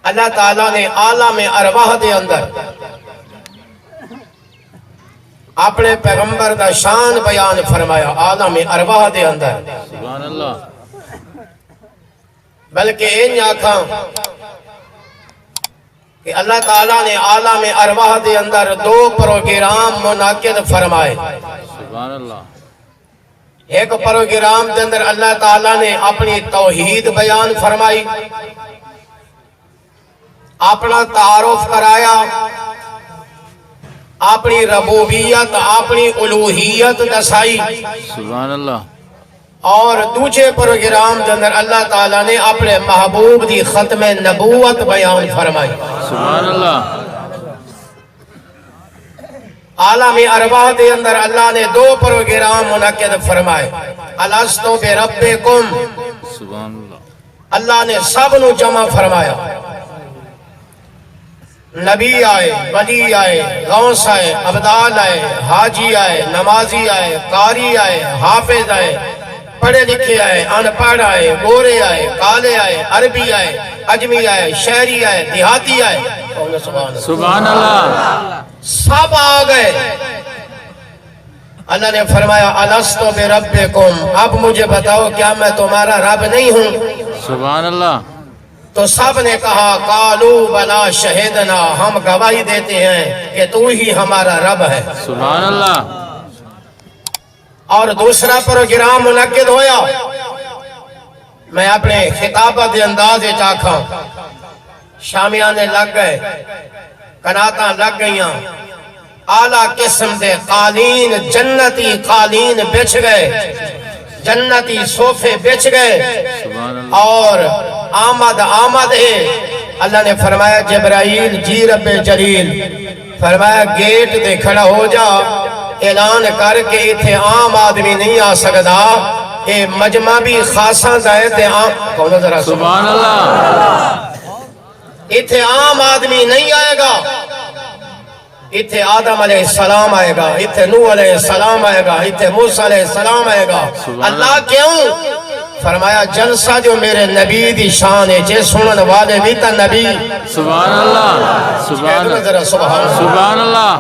اللہ تعالیٰ نے عالم ارواح دے اندر اپنے پیغمبر دا شان بیان فرمایا عالم ارواح دے اندر سبحان اللہ بلکہ ان آنکھاں کہ اللہ تعالیٰ نے عالم ارواح دے اندر 2 پروگرام منعقد فرمائے سبحان اللہ ایک پروگرام دے اندر اللہ تعالیٰ نے اپنی توحید بیان فرمائی اپنا تعارف کرایا اپنی ربوبیت اپنی الوہیت دسائی سبحان اللہ اور دوسرے پروگرام دے اندر اللہ تعالیٰ نے اپنے محبوب دی ختم نبوت بیان فرمائی سبحان اللہ عالم ارواح دے اندر اللہ نے 2 پروگرام منعقد فرمائے الستو بربکم سبحان اللہ اللہ نے سب نو جمع فرمایا نبی آئے ولی آئے غوث آئے عبدال آئے حاجی آئے نمازی آئے قاری آئے حافظ آئے پڑھے لکھے آئے ان پڑھ آئے گورے آئے کالے آئے عربی آئے اجمی آئے شہری آئے دیہاتی آئے سبحان اللہ سب آ گئے اللہ نے فرمایا الستو بربکم اب مجھے بتاؤ کیا میں تمہارا رب نہیں ہوں سبحان اللہ تو سب نے کہا قالو بلا شہدنا ہم گواہی دیتے ہیں کہ تو ہی ہمارا رب ہے سبحان اللہ اور دوسرا پروگرام منعقد ہویا میں اپنے خطابت انداز چاکھاں شامیانے لگ گئے کناتاں لگ گئیاں اعلیٰ قسم دے قالین جنتی قالین بچ گئے جنتی صوفے بچ گئے سبحان اللہ اور آمد ہے اللہ نے فرمایا جبرائیل جی رب جلیل فرمایا گیٹ دے کھڑا ہو جا اعلان کر کے اتھے عام آدمی نہیں آ سکتا اے مجمع بھی خاصاں دائے تے کون ذرا سبحان اللہ اتھے عام آدمی نہیں آئے گا اتھے آدم علیہ السلام آئے گا اتھے نوح علیہ السلام آئے گا اتھے موسیٰ علیہ السلام آئے گا اللہ کیوں فرمایا جلسہ جو میرے نبی دی شان ہے جے سنن والے بھی تا نبی سبحان اللہ سبحان اللہ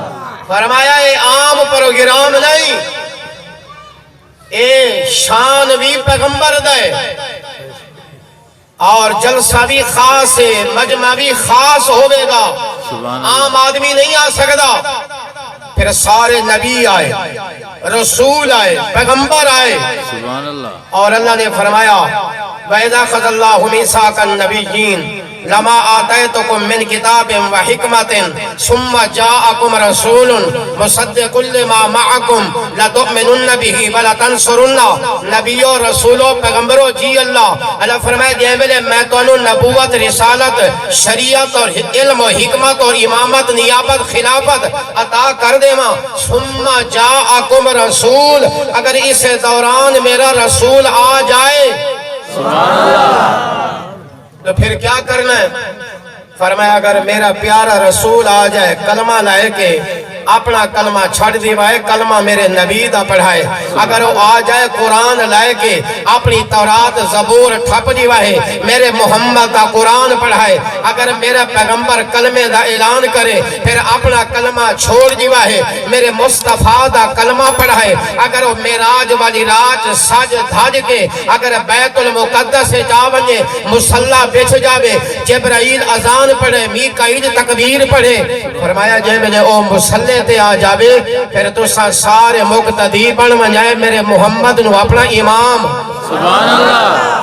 فرمایا اے عام پروگرام نہیں اے شان بھی پیغمبر دے اور جلسہ بھی خاص ہے مجمع بھی خاص ہوئے گا عام آدمی نہیں آ سکتا پھر سارے نبی آئے رسول آئے پیغمبر آئے سبحان اللہ اور اللہ نے فرمایا وَإِذَا خَذَ اللَّهُ مِيثَاقَ النَّبِيِّينَ لَمَا آتَيْتُكُم مِّن كِتَابٍ وَحِكْمَةٍ ثُمَّ جَاءَكُمْ رَسُولٌ مُصَدِّقٌ لِّمَا مَعَكُمْ لَتُؤْمِنُنَّ بِهِ وَلَتَنصُرُنَّهُ نبیوں رسولوں پیغمبروں جی اللہ فرمائے دے ملے میں تو نبوت رسالت شریعت اور علم و حکمت اور امامت نیابت خلافت عطا کر دے ماں ثُمَّ جَاءَكُمْ رَسُول اگر اس دوران میرا رسول آ جائے سبحان اللہ تو پھر کیا کرنا ہے فرمایا اگر میرا پیارا رسول آ جائے کلمہ لائے کہ اپنا کلمہ چھڑ دیوائے کلمہ میرے نبی دا پڑھائے اگر وہ آ جائے قرآن لائے کہ اپنی تورات زبور ٹھپ دیوائے میرے محمد دا قرآن پڑھائے اگر میرا پیغمبر کلمے دا اعلان کرے پھر اپنا کلمہ چھوڑ دیوائے میرے مصطفیٰ دا کلمہ پڑھائے اگر وہ معراج والی رات سج دھج کے اگر بیت المقدس سے جا ونجے مصلی بچ جاوے جبرائیل اذان پڑھے میکائیل تکبیر پڑھے فرمایا جے میں نے او مصلی تے آ جاوے پھر تو سارے مقتدی بن جائے میرے محمد نو اپنا امام سبحان اللہ